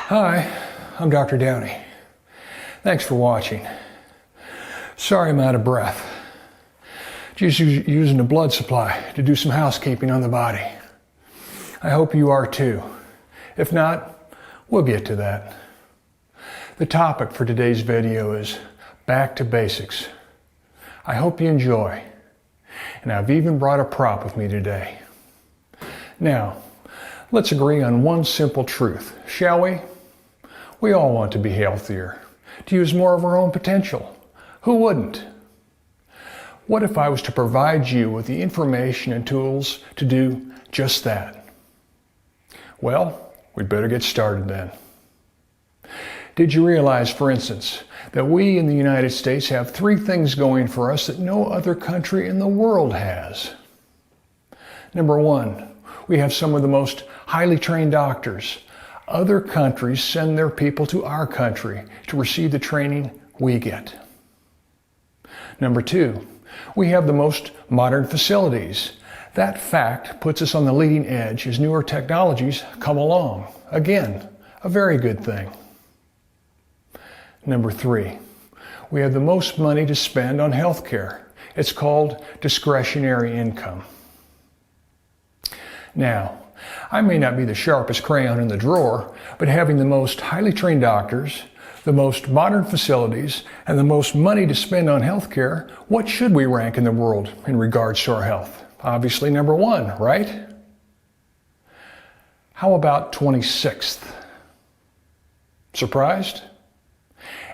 Hi, I'm Dr. Downey. Thanks for watching. Sorry I'm out of breath. Just using the blood supply to do some housekeeping on the body. I hope you are too. If not, we'll get to that. The topic for today's video is back to basics. I hope you enjoy. And I've even brought a prop with me today. Now, let's agree on one simple truth, shall we? We all want to be healthier, to use more of our own potential. Who wouldn't? What if I was to provide you with the information and tools to do just that? Well, we'd better get started then. Did you realize, for instance, that we in the United States have three things going for us that no other country in the world has? Number one, we have some of the most highly trained doctors. Other countries send their people to our country to receive the training we get. Number two, we have the most modern facilities. That fact puts us on the leading edge as newer technologies come along. Again, a very good thing. Number three, we have the most money to spend on healthcare. It's called discretionary income. Now, I may not be the sharpest crayon in the drawer, but having the most highly trained doctors, the most modern facilities, and the most money to spend on healthcare, what should we rank in the world in regards to our health? Obviously number one, right? How about 26th? Surprised?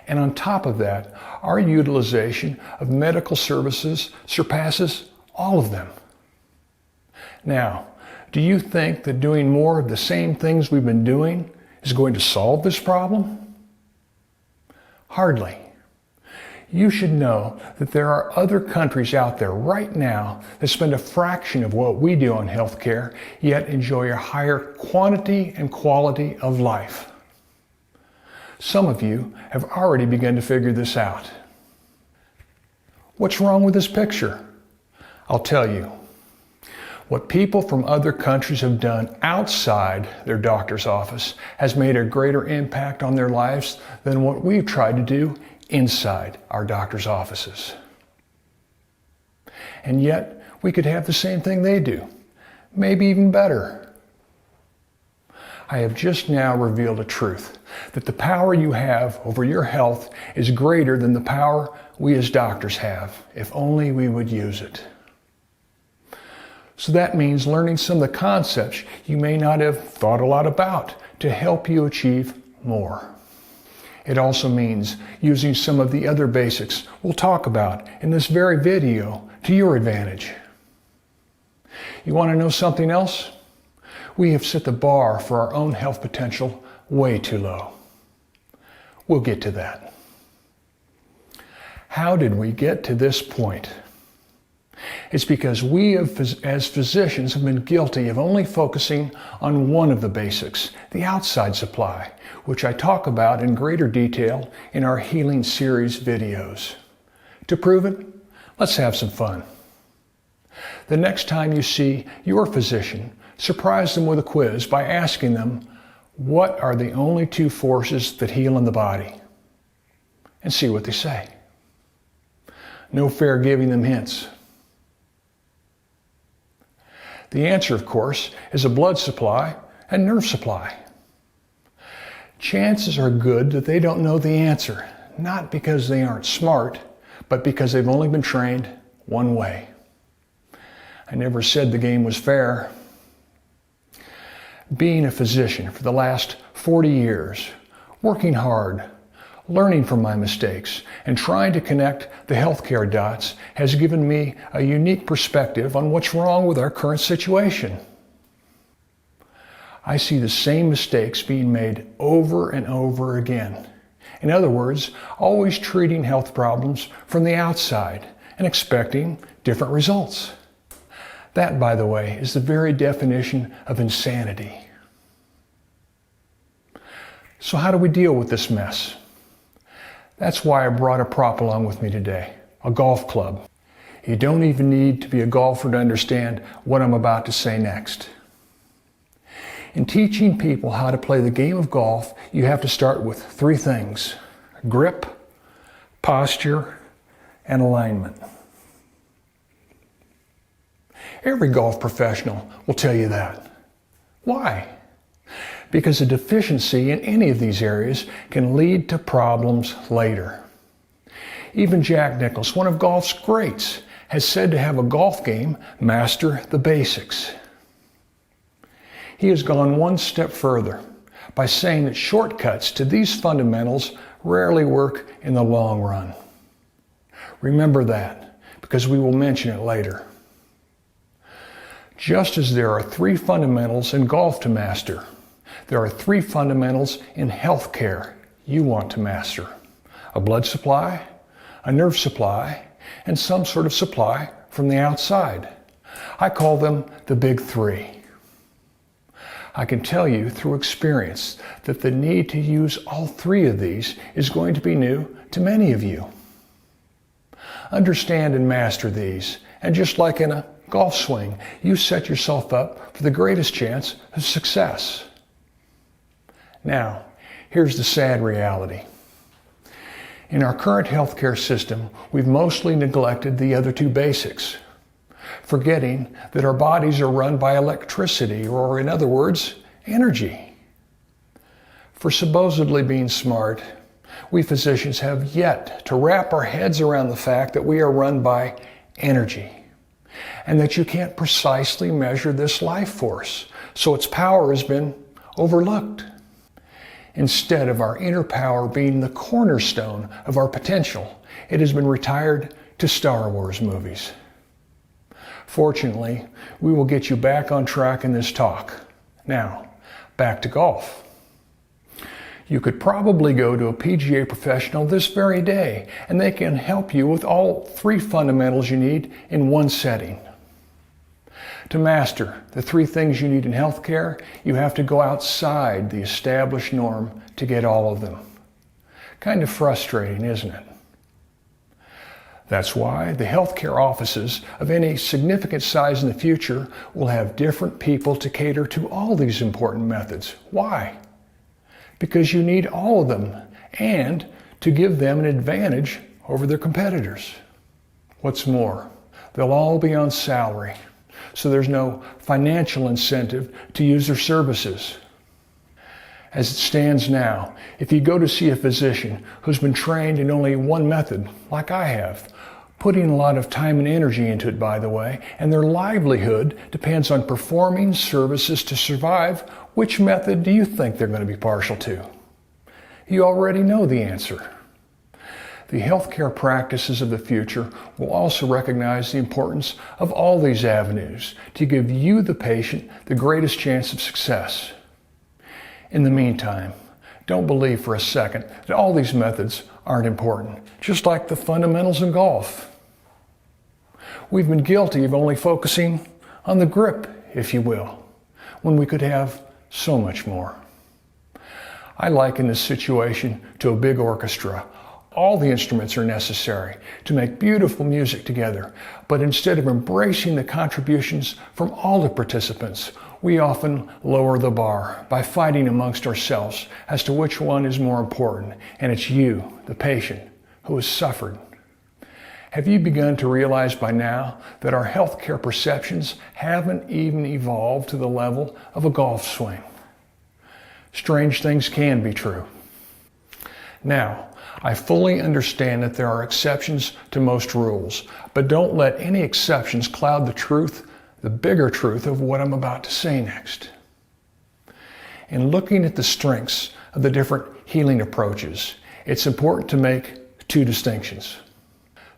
And on top of that, our utilization of medical services surpasses all of them. Now, do you think that doing more of the same things we've been doing is going to solve this problem? Hardly. You should know that there are other countries out there right now that spend a fraction of what we do on healthcare, yet enjoy a higher quantity and quality of life. Some of you have already begun to figure this out. What's wrong with this picture? I'll tell you. What people from other countries have done outside their doctor's office has made a greater impact on their lives than what we've tried to do inside our doctor's offices. And yet, we could have the same thing they do, maybe even better. I have just now revealed a truth, that the power you have over your health is greater than the power we as doctors have, if only we would use it. So that means learning some of the concepts you may not have thought a lot about to help you achieve more. It also means using some of the other basics we'll talk about in this very video to your advantage. You want to know something else? We have set the bar for our own health potential way too low. We'll get to that. How did we get to this point? It's because we as physicians have been guilty of only focusing on one of the basics, the outside supply, which I talk about in greater detail in our Healing Series videos. To prove it, let's have some fun. The next time you see your physician, surprise them with a quiz by asking them, what are the only two forces that heal in the body? And see what they say. No fair giving them hints. The answer, of course, is a blood supply and nerve supply. Chances are good that they don't know the answer, not because they aren't smart, but because they've only been trained one way. I never said the game was fair. Being a physician for the last 40 years, working hard, learning from my mistakes, and trying to connect the healthcare dots has given me a unique perspective on what's wrong with our current situation. I see the same mistakes being made over and over again. In other words, always treating health problems from the outside and expecting different results. That, by the way, is the very definition of insanity. So how do we deal with this mess? That's why I brought a prop along with me today, a golf club. You don't even need to be a golfer to understand what I'm about to say next. In teaching people how to play the game of golf, you have to start with three things: grip, posture, and alignment. Every golf professional will tell you that. Why? Because a deficiency in any of these areas can lead to problems later. Even Jack Nicklaus, one of golf's greats, has said to have a golf game master the basics. He has gone one step further by saying that shortcuts to these fundamentals rarely work in the long run. Remember that, because we will mention it later. Just as there are three fundamentals in golf to master, there are three fundamentals in healthcare you want to master: a blood supply, a nerve supply, and some sort of supply from the outside. I call them the big three. I can tell you through experience that the need to use all three of these is going to be new to many of you. Understand and master these, and just like in a golf swing, you set yourself up for the greatest chance of success. Now, here's the sad reality. In our current healthcare system, we've mostly neglected the other two basics, forgetting that our bodies are run by electricity, or in other words, energy. For supposedly being smart, we physicians have yet to wrap our heads around the fact that we are run by energy, and that you can't precisely measure this life force, so its power has been overlooked. Instead of our inner power being the cornerstone of our potential, it has been retired to Star Wars movies. Fortunately, we will get you back on track in this talk. Now, back to golf. You could probably go to a PGA professional this very day, and they can help you with all three fundamentals you need in one setting. To master the three things you need in healthcare, you have to go outside the established norm to get all of them. Kind of frustrating, isn't it? That's why the healthcare offices of any significant size in the future will have different people to cater to all these important methods. Why? Because you need all of them, and to give them an advantage over their competitors. What's more, they'll all be on salary, so there's no financial incentive to use their services. As it stands now, if you go to see a physician who's been trained in only one method, like I have, putting a lot of time and energy into it, by the way, and their livelihood depends on performing services to survive, which method do you think they're going to be partial to? You already know the answer. The healthcare practices of the future will also recognize the importance of all these avenues to give you, the patient, the greatest chance of success. In the meantime, don't believe for a second that all these methods aren't important, just like the fundamentals in golf. We've been guilty of only focusing on the grip, if you will, when we could have so much more. I liken this situation to a big orchestra. All the instruments are necessary to make beautiful music together, but instead of embracing the contributions from all the participants, we often lower the bar by fighting amongst ourselves as to which one is more important, and it's you, the patient, who has suffered. Have you begun to realize by now that our healthcare perceptions haven't even evolved to the level of a golf swing? Strange things can be true. Now, I fully understand that there are exceptions to most rules, but don't let any exceptions cloud the truth, the bigger truth of what I'm about to say next. In looking at the strengths of the different healing approaches, it's important to make two distinctions.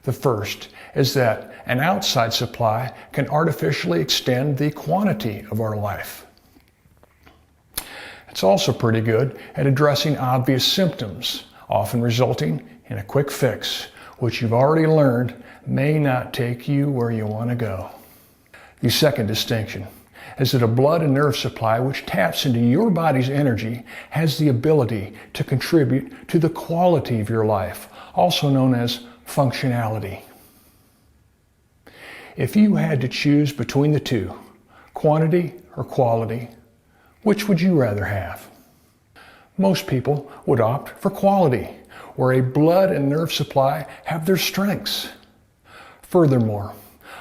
The first is that an outside supply can artificially extend the quantity of our life. It's also pretty good at addressing obvious symptoms, often resulting in a quick fix, which you've already learned may not take you where you want to go. The second distinction is that a blood and nerve supply which taps into your body's energy has the ability to contribute to the quality of your life, also known as functionality. If you had to choose between the two, quantity or quality, Which would you rather have? Most people would opt for quality, where a blood and nerve supply have their strengths. Furthermore,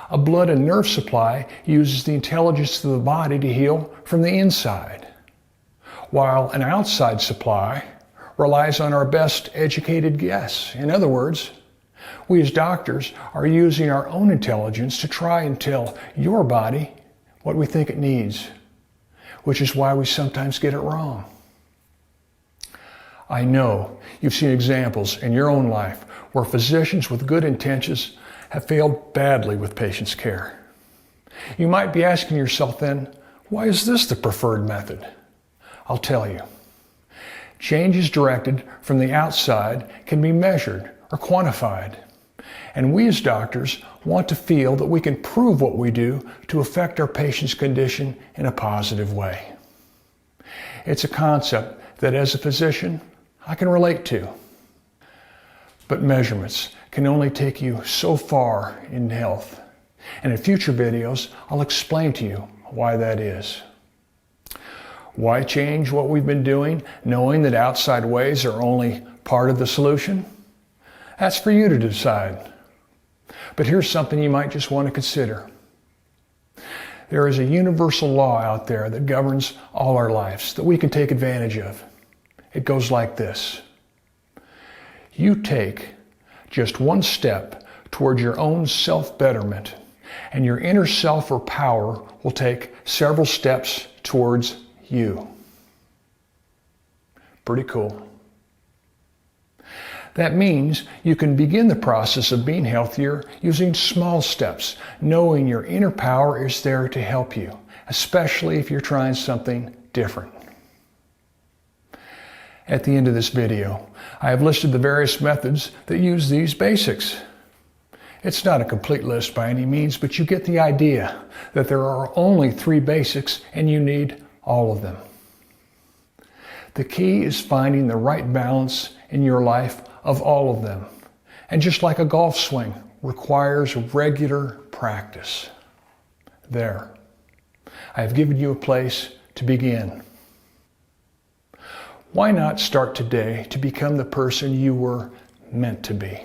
a blood and nerve supply uses the intelligence of the body to heal from the inside, while an outside supply relies on our best educated guess. In other words, we as doctors are using our own intelligence to try and tell your body what we think it needs, which is why we sometimes get it wrong. I know you've seen examples in your own life where physicians with good intentions have failed badly with patients' care. You might be asking yourself then, why is this the preferred method? I'll tell you. Changes directed from the outside can be measured or quantified. And we as doctors want to feel that we can prove what we do to affect our patient's condition in a positive way. It's a concept that as a physician, I can relate to. But measurements can only take you so far in health. And in future videos, I'll explain to you why that is. Why change what we've been doing, knowing that outside ways are only part of the solution? That's for you to decide. But here's something you might just want to consider. There is a universal law out there that governs all our lives that we can take advantage of. It goes like this. You take just one step toward your own self-betterment, and your inner self or power will take several steps towards you. Pretty cool. That means you can begin the process of being healthier using small steps, knowing your inner power is there to help you, especially if you're trying something different. At the end of this video, I have listed the various methods that use these basics. It's not a complete list by any means, but you get the idea that there are only 3 basics and you need all of them. The key is finding the right balance in your life of all of them. And just like a golf swing requires regular practice. There. I have given you a place to begin. Why not start today to become the person you were meant to be?